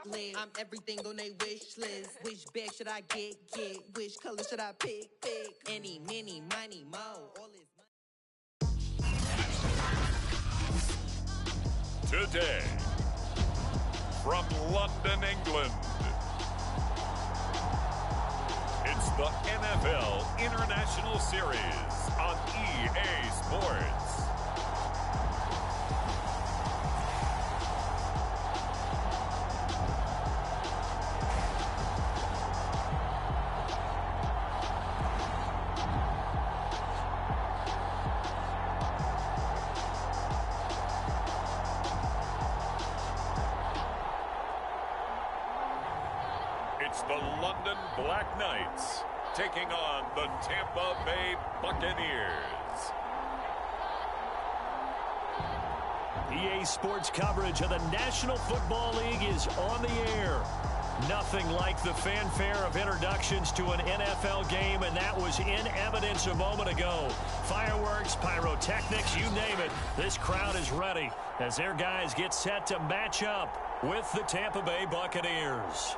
lit. I'm everything on they wish list. Which bag should I get? Which color should I pick? Any, mini, money, mo. All is Today, from London, England, it's the NFL International Series on EA Sports. It's the London Black Knights taking on the Tampa Bay Buccaneers. EA Sports coverage of the National Football League is on the air. Nothing like the fanfare of introductions to an NFL game, and that was in evidence a moment ago. Fireworks, pyrotechnics, you name it. This crowd is ready as their guys get set to match up with the Tampa Bay Buccaneers.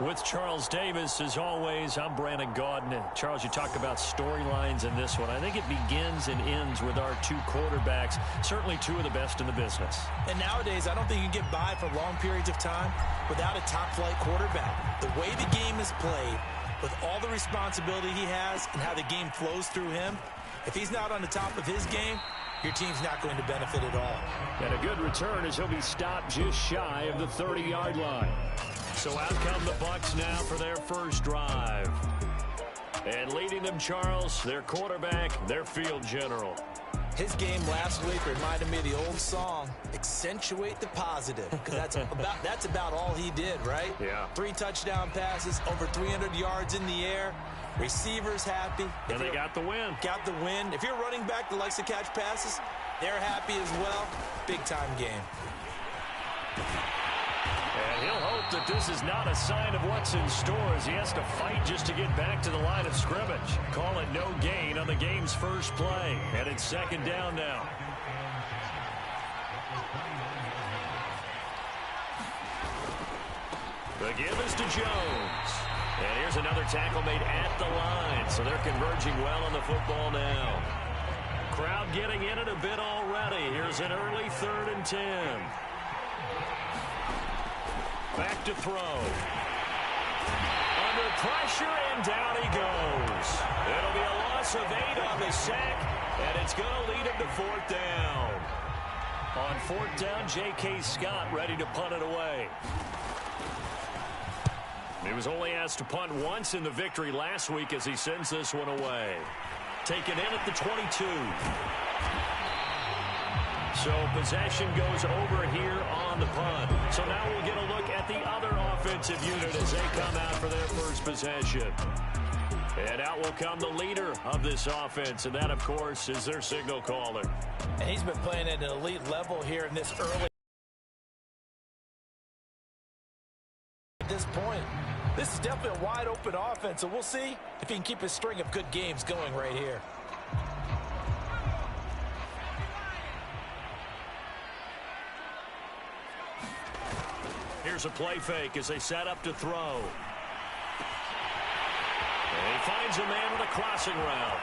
With Charles Davis, as always, I'm Brandon Gaudin. And Charles, you talked about storylines in this one. I think it begins and ends with our two quarterbacks, certainly two of the best in the business. And nowadays, I don't think you can get by for long periods of time without a top-flight quarterback. The way the game is played, with all the responsibility he has and how the game flows through him, if he's not on the top of his game, your team's not going to benefit at all. And a good return as he'll be stopped just shy of the 30-yard line. So out come the Bucs now for their first drive. And leading them, Charles, their quarterback, their field general. His game last week reminded me of the old song, Accentuate the Positive, because that's about all he did, right? Yeah. 3 touchdown passes, over 300 yards in the air. Receivers happy. And they got the win. Got the win. If you're running back that likes to catch passes, they're happy as well. Big-time game. And he'll hope that this is not a sign of what's in store as he has to fight just to get back to the line of scrimmage. Call it no gain on the game's first play. And it's second down now. The give is to Jones. And here's another tackle made at the line. So they're converging well on the football now. Crowd getting in it a bit already. Here's an early 3rd and 10. Back to throw. Under pressure, and down he goes. It'll be a loss of 8 on the sack, and it's going to lead him to 4th down. On 4th down, J.K. Scott ready to punt it away. He was only asked to punt once in the victory last week as he sends this one away. Taken in at the 22. So possession goes over here on the punt. So now we'll get a look at the other offensive unit as they come out for their first possession. And out will come the leader of this offense, and that, of course, is their signal caller. And he's been playing at an elite level here in this early. At this point, this is definitely a wide-open offense, so we'll see if he can keep his string of good games going right here. Here's a play fake as they set up to throw. And he finds a man with a crossing route.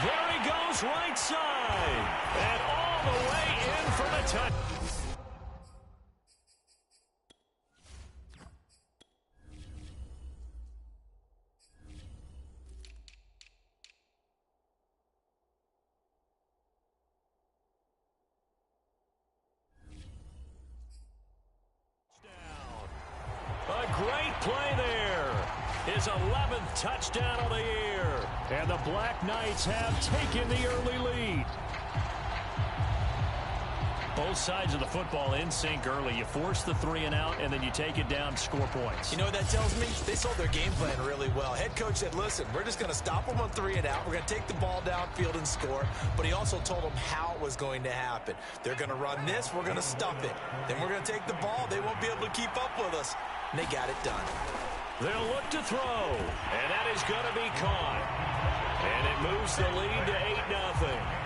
There he goes, right side. And all the way in for the touchdown. A great play there. His 11th touchdown of the year. And the Black Knights have taken the early lead. Both sides of the football in sync early. You force the 3 and out, and then you take it down, score points. You know what that tells me? They sold their game plan really well. Head coach said, listen, we're just going to stop them on 3 and out. We're going to take the ball downfield and score. But he also told them how it was going to happen. They're going to run this. We're going to stuff it. Then we're going to take the ball. They won't be able to keep up with us. And they got it done. They'll look to throw, and that is going to be caught. And it moves the lead to 8-0.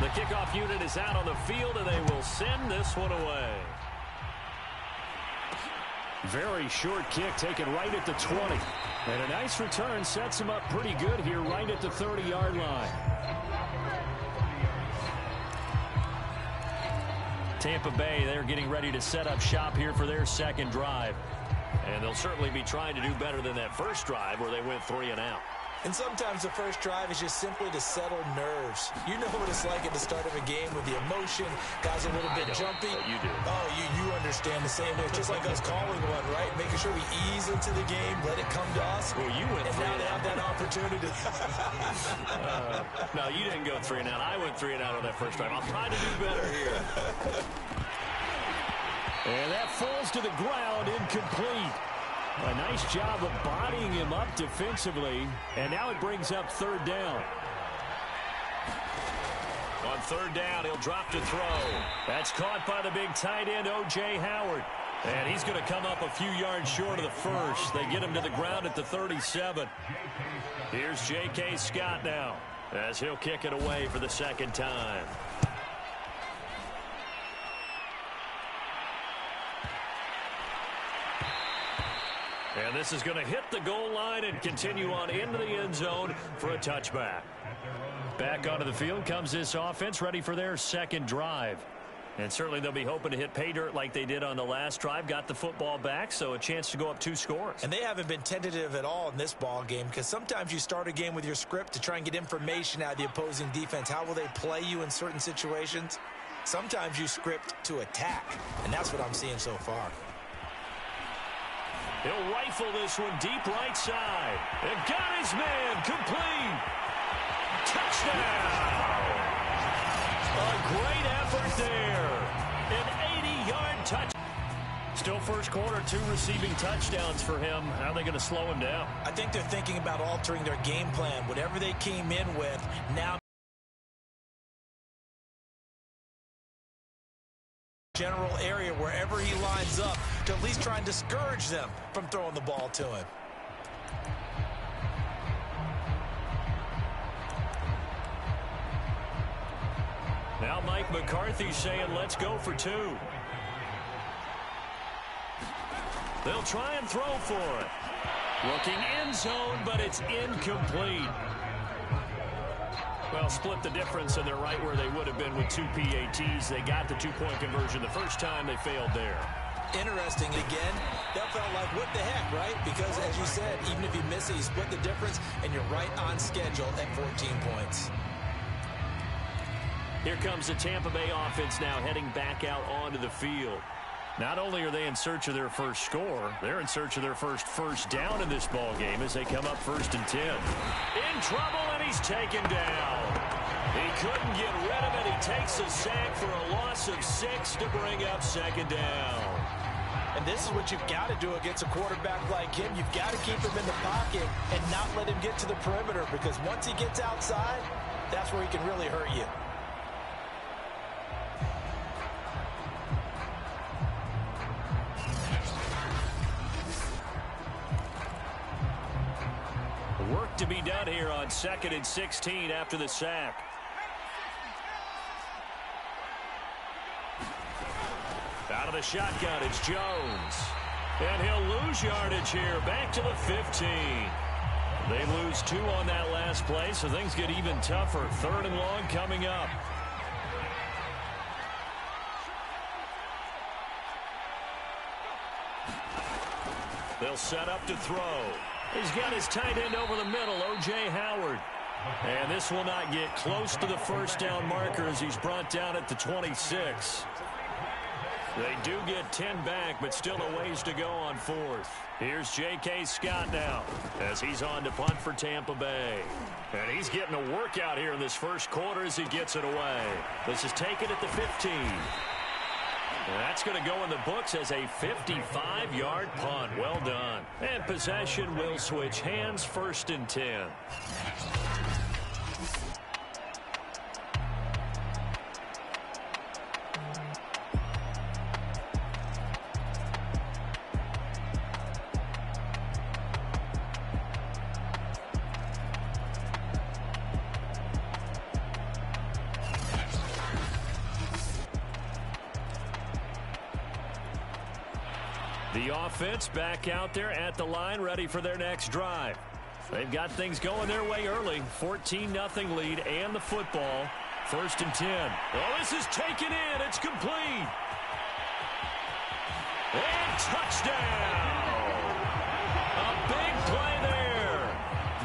The kickoff unit is out on the field, and they will send this one away. Very short kick taken right at the 20. And a nice return sets him up pretty good here right at the 30-yard line. Tampa Bay, they're getting ready to set up shop here for their second drive. And they'll certainly be trying to do better than that first drive where they went 3 and out. And sometimes the first drive is just simply to settle nerves. You know what it's like at the start of a game with the emotion, guys a little bit jumpy. You do. Oh, you understand the same way. It's just like us calling one, right? Making sure we ease into the game, let it come to us. Well, you went and 3 now and they out. have that opportunity. No, you didn't go 3 and out. I went 3 and out on that first drive. I'll try to do better here. And that falls to the ground, incomplete. A nice job of bodying him up defensively, and now it brings up 3rd down. On 3rd down, he'll drop to throw. That's caught by the big tight end, O.J. Howard. And he's going to come up a few yards short of the first. They get him to the ground at the 37. Here's J.K. Scott now, as he'll kick it away for the second time. And this is going to hit the goal line and continue on into the end zone for a touchback. Back onto the field comes this offense, ready for their second drive. And certainly they'll be hoping to hit pay dirt like they did on the last drive. Got the football back, so a chance to go up 2 scores. And they haven't been tentative at all in this ball game, because sometimes you start a game with your script to try and get information out of the opposing defense. How will they play you in certain situations? Sometimes you script to attack, and that's what I'm seeing so far. He'll rifle this one deep right side. And got his man complete. Touchdown. A great effort there. An 80-yard touch. Still first quarter, 2 receiving touchdowns for him. How are they going to slow him down? I think they're thinking about altering their game plan. Whatever they came in with, now general area wherever he lines up to at least try and discourage them from throwing the ball to him. Now Mike McCarthy saying let's go for 2. They'll try and throw for it. Looking end zone, but it's incomplete. Well, split the difference, and they're right where they would have been with 2 PATs. They got the 2-point conversion the first time. They failed there. Interesting. Again, that felt like what the heck, right? Because, as you said, even if you miss it, you split the difference, and you're right on schedule at 14 points. Here comes the Tampa Bay offense now heading back out onto the field. Not only are they in search of their first score, they're in search of their first down in this ball game as they come up 1st and 10. In trouble, and he's taken down. He couldn't get rid of it. He takes a sack for a loss of 6 to bring up 2nd down. And this is what you've got to do against a quarterback like him. You've got to keep him in the pocket and not let him get to the perimeter, because once he gets outside, that's where he can really hurt you. Work to be done here on 2nd and 16 after the sack. Out of the shotgun, it's Jones. And he'll lose yardage here, back to the 15. They lose 2 on that last play, so things get even tougher. 3rd and long coming up. They'll set up to throw. He's got his tight end over the middle, O.J. Howard. And this will not get close to the first down marker as he's brought down at the 26. They do get 10 back, but still a ways to go on 4th. Here's J.K. Scott now as he's on to punt for Tampa Bay. And he's getting a workout here in this first quarter as he gets it away. This is taken at the 15. And that's going to go in the books as a 55-yard punt. Well done. And possession will switch hands, 1st and 10. The offense back out there at the line, ready for their next drive. They've got things going their way early. 14-0 lead and the football. 1st and 10. Well, this is taken in. It's complete. And touchdown. A big play there.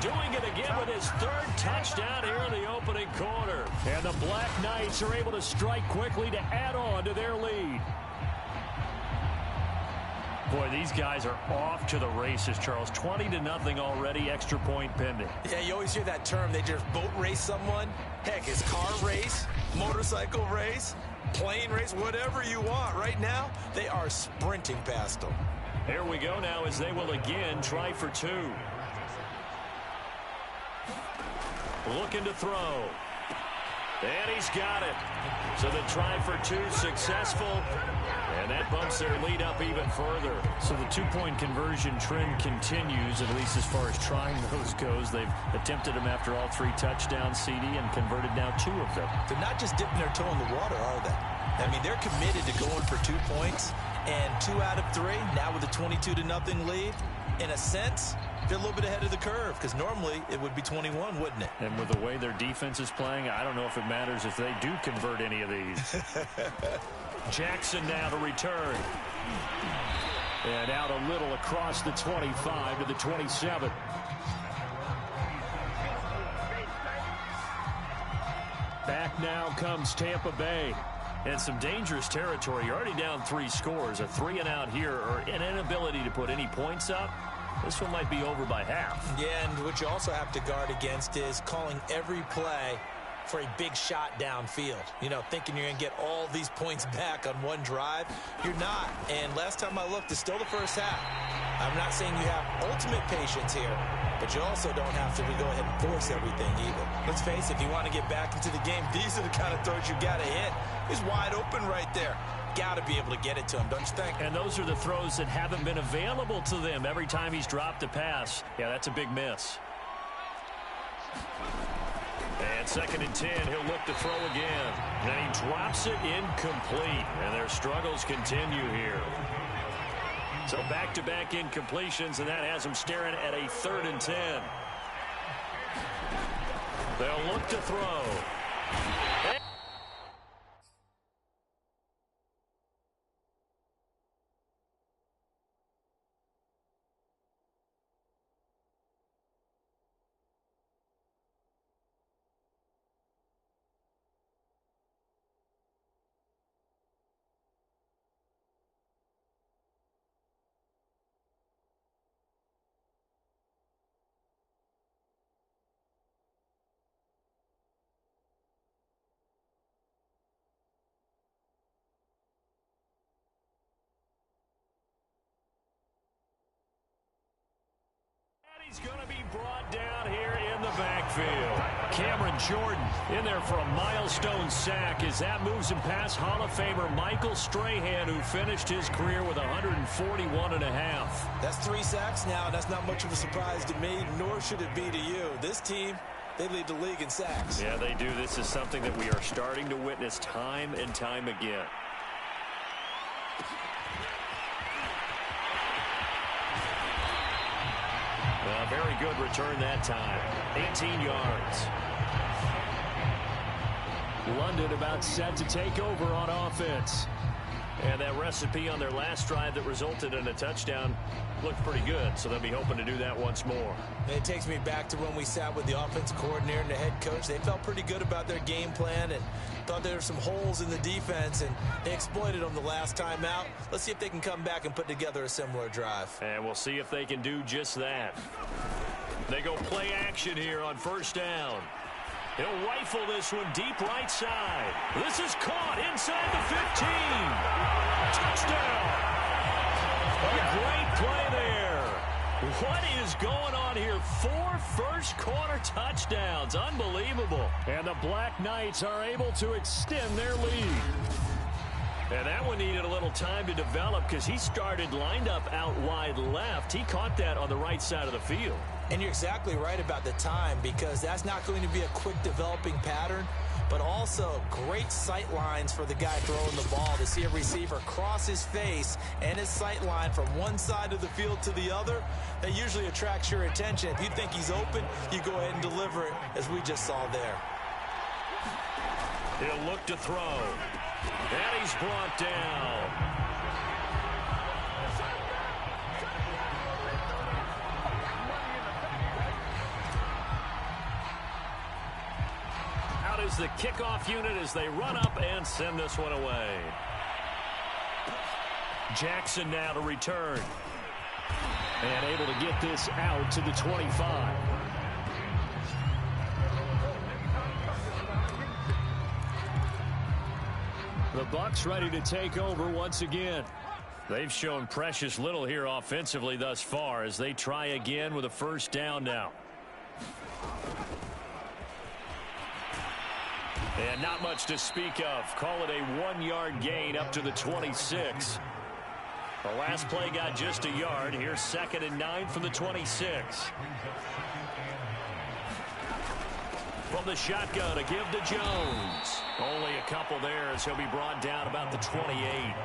Doing it again with his 3rd touchdown here in the opening quarter. And the Black Knights are able to strike quickly to add on to their lead. Boy, these guys are off to the races, Charles. 20-0 already, extra point pending. Yeah, you always hear that term. They just boat race someone. Heck, it's car race, motorcycle race, plane race, whatever you want. Right now, they are sprinting past them. Here we go now as they will again try for 2. Looking to throw. And he's got it. So the try for 2 successful. And that bumps their lead up even further. So the 2-point conversion trend continues, at least as far as trying those goes. They've attempted them after all 3 touchdowns, CD, and converted now 2 of them. They're not just dipping their toe in the water, are they? I mean, they're committed to going for 2 points. And 2 out of 3, now with a 22-0 lead. In a sense, they're a little bit ahead of the curve, because normally it would be 21, wouldn't it? And with the way their defense is playing, I don't know if it matters if they do convert any of these. Jackson now to return. And out a little across the 25 to the 27. Back now comes Tampa Bay. And some dangerous territory. You're already down 3 scores. A 3-and-out here, or an inability to put any points up. This one might be over by half. Yeah, and what you also have to guard against is calling every play for a big shot downfield. You know, thinking you're going to get all these points back on one drive. You're not. And last time I looked, it's still the first half. I'm not saying you have ultimate patience here, but you also don't have to go ahead and force everything either. Let's face it, if you want to get back into the game, these are the kind of throws you got to hit. He's wide open right there. Got to be able to get it to him, don't you think? And those are the throws that haven't been available to them every time he's dropped a pass. Yeah, that's a big miss. And 2nd and 10, he'll look to throw again. Then he drops it incomplete. And their struggles continue here. So back-to-back incompletions, and that has them staring at a 3rd and 10. They'll look to throw. He's going to be brought down here in the backfield. Cameron Jordan in there for a milestone sack as that moves him past Hall of Famer Michael Strahan, who finished his career with 141.5. That's 3 sacks now. That's not much of a surprise to me, nor should it be to you. This team, they lead the league in sacks. Yeah, they do. This is something that we are starting to witness time and time again. A very good return that time. 18 yards. London about set to take over on offense. And that recipe on their last drive that resulted in a touchdown looked pretty good, so they'll be hoping to do that once more. It takes me back to when we sat with the offensive coordinator and the head coach. They felt pretty good about their game plan and thought there were some holes in the defense, and they exploited them the last time out. Let's see if they can come back and put together a similar drive. And we'll see if they can do just that. They go play action here on 1st down. He'll rifle this one deep right side. This is caught inside the 15. Touchdown. A great play there. What is going on here? 4 first-quarter touchdowns. Unbelievable. And the Black Knights are able to extend their lead. And that one needed a little time to develop because he started lined up out wide left. He caught that on the right side of the field. And you're exactly right about the time, because that's not going to be a quick developing pattern. but also great sight lines for the guy throwing the ball to see a receiver cross his face and his sight line from one side of the field to the other. That usually attracts your attention. If you think he's open, you go ahead and deliver it, as we just saw there. He'll look to throw. And he's brought down. Out is the kickoff unit as they run up and send this one away. Jackson now to return. And able to get this out to the 25. The Bucs ready to take over once again. They've shown precious little here offensively thus far as they try again with a first down now. And not much to speak of. Call it a 1-yard gain up to the 26. The last play got just a yard. Here's 2nd and 9 from the 26. From the shotgun to give to Jones. Only a couple there as he'll be brought down about the 28.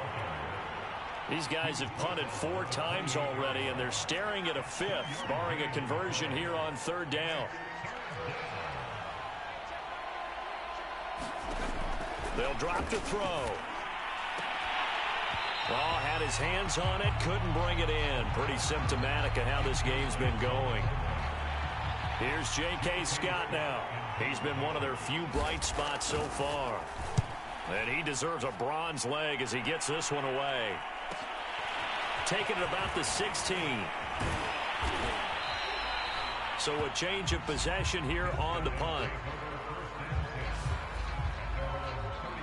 These guys have punted 4 times already, and they're staring at a 5th, barring a conversion here on 3rd down. They'll drop to throw. Well, had his hands on it, couldn't bring it in. Pretty symptomatic of how this game's been going. Here's J.K. Scott now. He's been one of their few bright spots so far. And he deserves a bronze leg as he gets this one away. Taking it about the 16. So a change of possession here on the punt.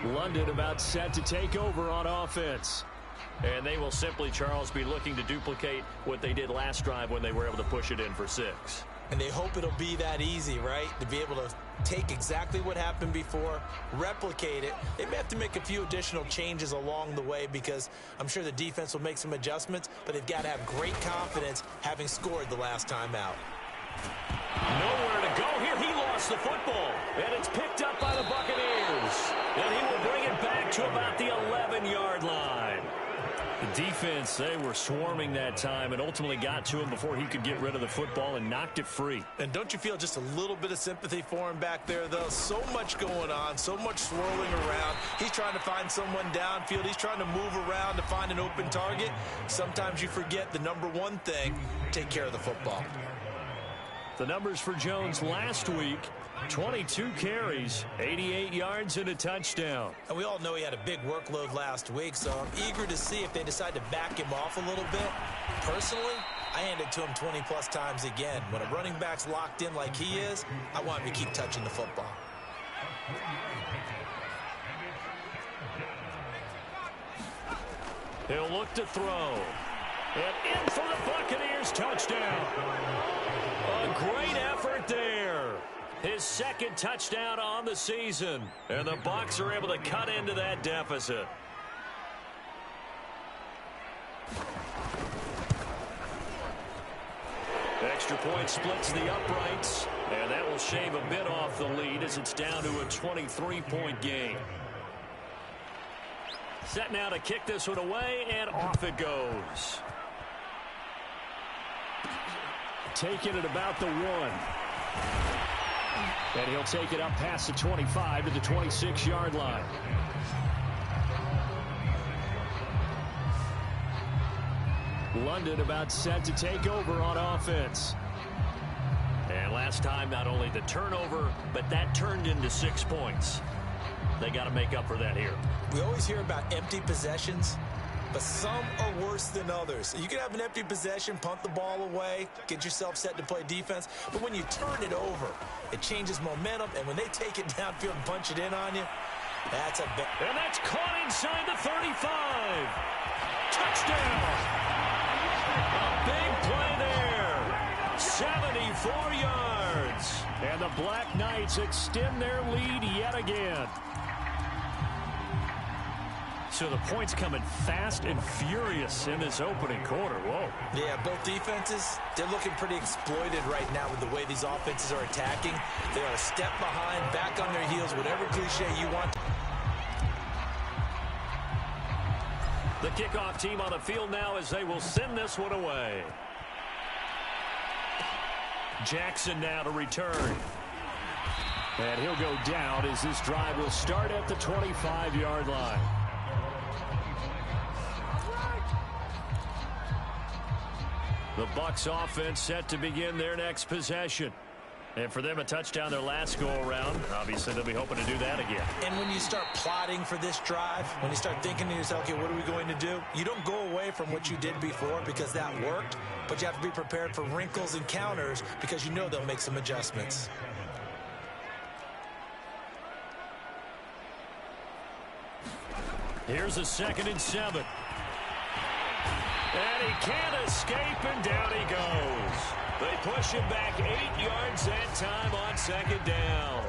London about set to take over on offense. And they will simply, Charles, be looking to duplicate what they did last drive when they were able to push it in for 6. And they hope it'll be that easy, right? To be able to take exactly what happened before, replicate it. They may have to make a few additional changes along the way because I'm sure the defense will make some adjustments, but they've got to have great confidence having scored the last time out. Nowhere to go here. He lost the football. And it's picked up by the Buccaneers. And he will bring it back to about the 11-yard line. The defense, they were swarming that time and ultimately got to him before he could get rid of the football and knocked it free. And don't you feel just a little bit of sympathy for him back there, though? So much going on, so much swirling around. He's trying to find someone downfield. He's trying to move around to find an open target. Sometimes you forget the number one thing, take care of the football. The numbers for Jones last week, 22 carries, 88 yards and a touchdown. And we all know he had a big workload last week, so I'm eager to see if they decide to back him off a little bit. Personally, I hand it to him 20-plus times again. When a running back's locked in like he is, I want him to keep touching the football. He'll look to throw. And in for the Buccaneers, touchdown. A great effort there. His 2nd touchdown on the season. And the Bucs are able to cut into that deficit. Extra point splits the uprights. And that will shave a bit off the lead as it's down to a 23-point game. Set now to kick this one away, and off it goes. Taking it about the 1. And he'll take it up past the 25 to the 26-yard line. London about set to take over on offense. And last time, not only the turnover, but that turned into 6 points. They got to make up for that here. We always hear about empty possessions, but some are worse than others. You can have an empty possession, punt the ball away, get yourself set to play defense, but when you turn it over, it changes momentum, and when they take it downfield and punch it in on you, that's a bad. And that's caught inside the 35. Touchdown. A big play there. 74 yards. And the Black Knights extend their lead yet again. So the points coming fast and furious in this opening quarter. Whoa. Yeah, both defenses, they're looking pretty exploited right now with the way these offenses are attacking. They are a step behind, back on their heels, whatever cliche you want. The kickoff team on the field now as they will send this one away. Jackson now to return. And he'll go down as this drive will start at the 25-yard line. The Bucs offense set to begin their next possession. And for them, a touchdown their last go-around. Obviously, they'll be hoping to do that again. And when you start plotting for this drive, when you start thinking to yourself, okay, what are we going to do? You don't go away from what you did before because that worked, but you have to be prepared for wrinkles and counters because you know they'll make some adjustments. Here's a 2nd and 7. And he can't escape, and down he goes. They push him back 8 yards that time on 2nd down.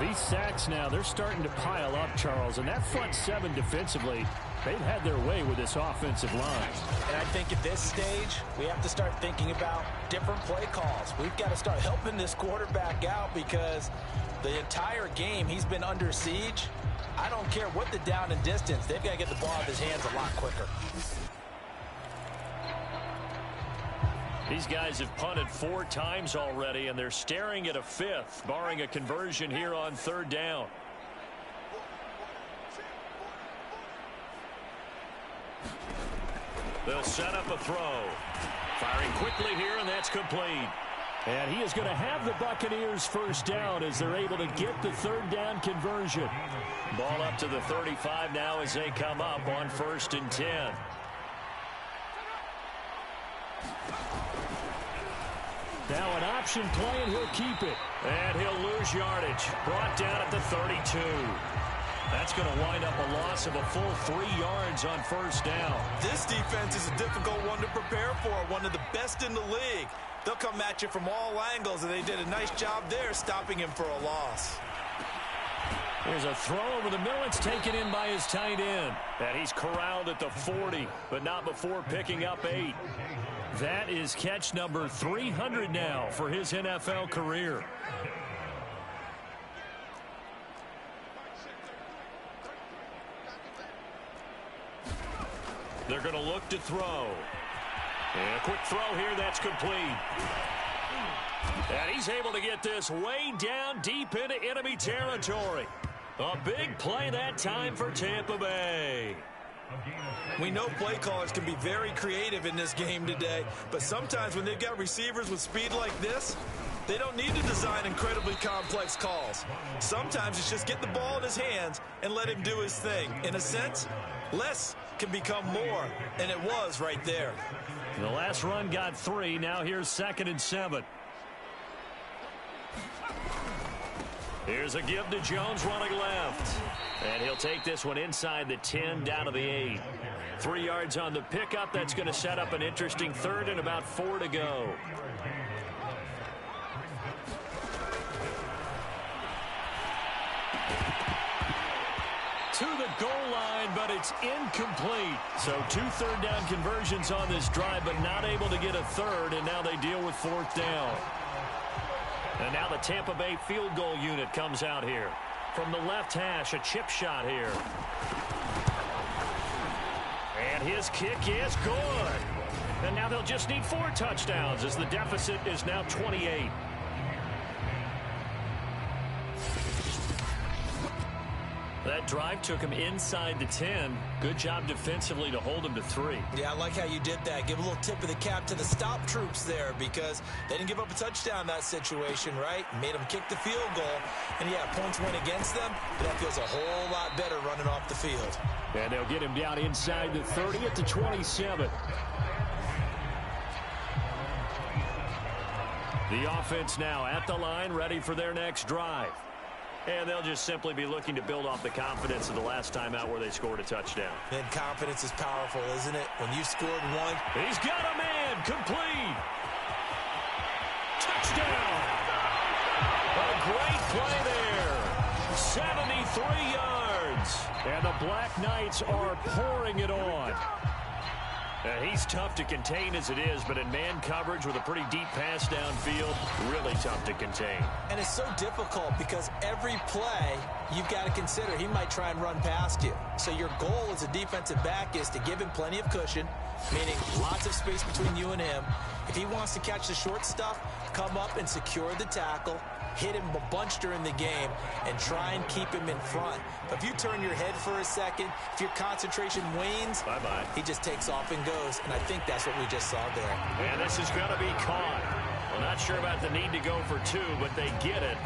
These sacks now, they're starting to pile up, Charles. And that front 7 defensively, they've had their way with this offensive line. And I think at this stage, we have to start thinking about different play calls. We've got to start helping this quarterback out because the entire game he's been under siege. I don't care what the down and distance. They've got to get the ball out of his hands a lot quicker. These guys have punted 4 times already, and they're staring at a 5th, barring a conversion here on 3rd down. They'll set up a throw. Firing quickly here, and that's complete. And he is going to have the Buccaneers 1st down as they're able to get the 3rd down conversion. Ball up to the 35 now as they come up on 1st and 10. Now an option play, and he'll keep it. And he'll lose yardage. Brought down at the 32. That's going to wind up a loss of a full 3 yards on 1st down. This defense is a difficult one to prepare for, one of the best in the league. They'll come at you from all angles, and they did a nice job there stopping him for a loss. There's a throw over the middle. It's taken in by his tight end. And he's corralled at the 40, but not before picking up 8. That is catch number 300 now for his NFL career. They're going to look to throw. And a quick throw here, that's complete. And he's able to get this way down deep into enemy territory. A big play that time for Tampa Bay. We know play callers can be very creative in this game today, but sometimes when they've got receivers with speed like this, they don't need to design incredibly complex calls. Sometimes it's just get the ball in his hands and let him do his thing. In a sense, less can become more, and it was right there. The last run got 3. Now here's 2nd and 7. Here's a give to Jones running left. And he'll take this one inside the 10 down to the 8. 3 yards on the pickup. That's going to set up an interesting 3rd and about 4 to go. To the goal line, but it's incomplete. So 2 3rd down conversions on this drive, but not able to get a 3rd, and now they deal with 4th down. And now the Tampa Bay field goal unit comes out here. From the left hash, a chip shot here. And his kick is good. And now they'll just need 4 touchdowns as the deficit is now 28. That drive took him inside the 10. Good job defensively to hold him to 3. Yeah, I like how you did that. Give a little tip of the cap to the stop troops there because they didn't give up a touchdown in that situation, right? Made them kick the field goal. And, yeah, points went against them, but that feels a whole lot better running off the field. And they'll get him down inside the 30 at the 27. The offense now at the line, ready for their next drive. And they'll just simply be looking to build off the confidence of the last time out where they scored a touchdown. And confidence is powerful, isn't it? When you scored one. He's got a man. Complete. Touchdown. A great play there. 73 yards. downs. And the Black Knights are pouring it on. He's tough to contain as it is, but in man coverage with a pretty deep pass downfield, really tough to contain. And it's so difficult because every play you've got to consider he might try and run past you. So your goal as a defensive back is to give him plenty of cushion, meaning lots of space between you and him. If he wants to catch the short stuff, come up and secure the tackle, hit him a bunch during the game, and try and keep him in front. But if you turn your head for a second, if your concentration wanes, bye-bye, he just takes off and goes, and I think that's what we just saw there. And this is going to be caught. Well, not sure about the need to go for two, but they get it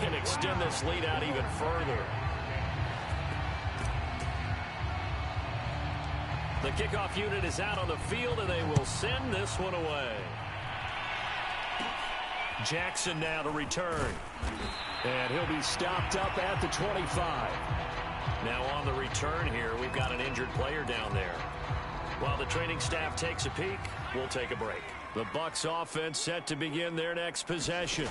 and extend this lead out even further. The kickoff unit is out on the field, and they will send this one away. Jackson now to return. And he'll be stopped up at the 25. Now on the return here, we've got an injured player down there. While the training staff takes a peek, we'll take a break. The Bucs offense set to begin their next possession.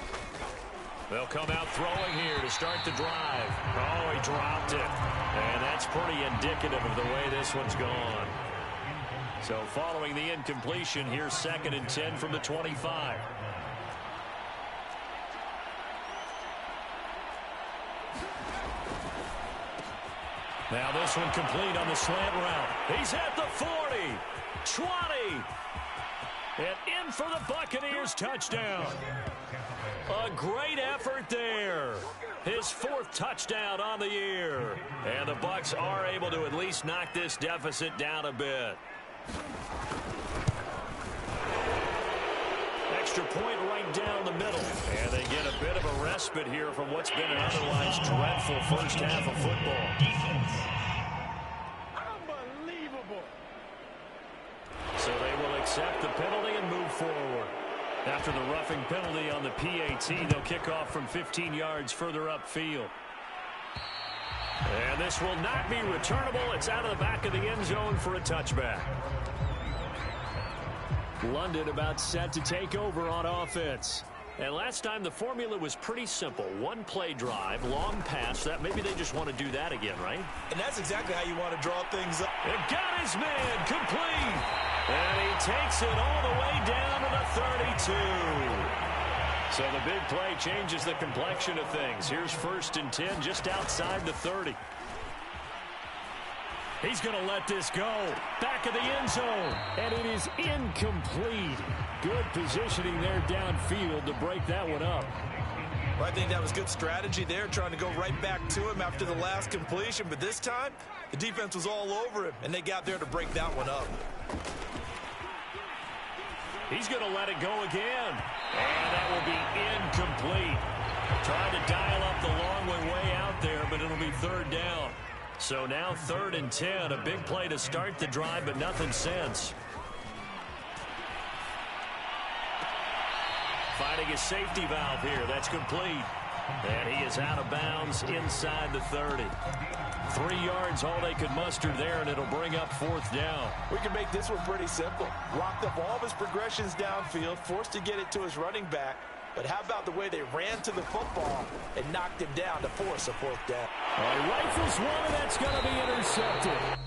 They'll come out throwing here to start the drive. Oh, he dropped it. And that's pretty indicative of the way this one's gone. So following the incompletion, here's 2nd and 10 from the 25. Now this one complete on the slant route. He's at the 40, 20, and in for the Buccaneers touchdown. A great effort there. His 4th touchdown on the year. And the Bucs are able to at least knock this deficit down a bit. Extra point right down the middle. And they get a bit of a respite here from what's been an otherwise dreadful first half of football. Unbelievable. So they will accept the penalty and move forward. After the roughing penalty on the PAT, they'll kick off from 15 yards further upfield. And this will not be returnable. It's out of the back of the end zone for a touchback. London about set to take over on offense. And last time the formula was pretty simple. One play drive, long pass. That maybe they just want to do that again, right? And that's exactly how you want to draw things up. And got his man complete. And he takes it all the way down to the 32. So the big play changes the complexion of things. Here's 1st and 10 just outside the 30. He's going to let this go. Back of the end zone. And it is incomplete. Good positioning there downfield to break that one up. Well, I think that was good strategy there, trying to go right back to him after the last completion. But this time, the defense was all over him, and they got there to break that one up. He's going to let it go again. And that will be incomplete. Trying to dial up the long way out there, but it'll be 3rd down. So now 3rd and 10, a big play to start the drive, but nothing since. Finding his safety valve here. That's complete. And he is out of bounds inside the 30. 3 yards, all they could muster there, and it'll bring up 4th down. We can make this one pretty simple. Locked up all of his progressions downfield, forced to get it to his running back. But how about the way they ran to the football and knocked him down to force a 4th down? Rifles one, and that's going to be intercepted.